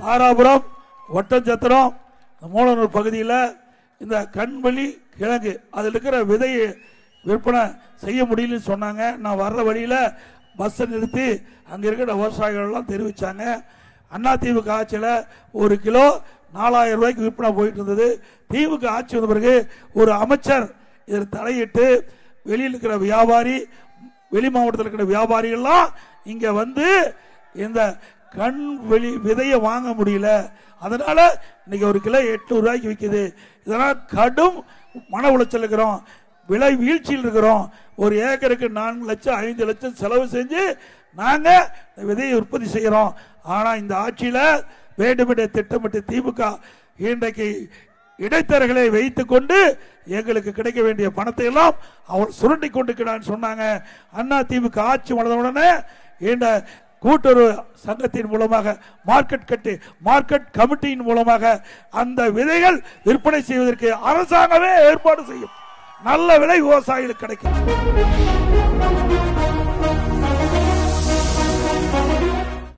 தாராபுரம் ஒட்டஞ்சத்திரம் மூலனூர் பகுதியில் இந்த கண்வழி கிழங்கு அதில் இருக்கிற விதையை விற்பனை செய்ய முடியலன்னு சொன்னாங்க. நான் வர்ற வழியில் பஸ்ஸை நிறுத்தி அங்கே இருக்கிற விவசாயிகள்லாம் தெரிவித்தாங்க. அதிமுக ஆட்சியில் 1 கிலோ 4000 ரூபாய்க்கு விற்பனை போயிட்டு இருந்தது. திமுக ஆட்சி வந்த பிறகு ஒரு அமைச்சர் இதில் தலையிட்டு வெளியில் இருக்கிற வியாபாரி, வெளி மாவட்டத்தில் இருக்கிற வியாபாரிகள்லாம் இங்கே வந்து இந்த கண் வெளி விதையை வாங்க முடியல. அதனால இன்னைக்கு 1 கிலோ 800 ரூபாய்க்கு விற்குது. இதனால் கடும் மன உளைச்சல் இருக்கிறோம், விலை வீழ்ச்சியில் இருக்கிறோம். 1 ஏக்கருக்கு 4 லட்சம் 5 லட்சம் செலவு செஞ்சு நாங்கள் விதையை உற்பத்தி செய்கிறோம். ஆனால் இந்த ஆட்சியில் வேண்டுமென்றே திட்டமிட்டு திமுக இன்றைக்கு இடைத்தரகளை வைத்துக் கொண்டு எங்களுக்கு கிடைக்க வேண்டிய பணத்தை எல்லாம் அவர் சுரண்டி கொண்டிருக்கிறான்னு சொன்னாங்க. அண்ணா திமுக ஆட்சி வளர்ந்தவுடனே இந்த கூட்டுறவு சங்கத்தின் மூலமாக மார்க்கெட் கமிட்டியின் மூலமாக அந்த விதைகள் விற்பனை செய்வதற்கு அரசாங்கமே ஏற்பாடு செய்யும். நல்ல விலை விவசாயிகளுக்கு கிடைக்கும்.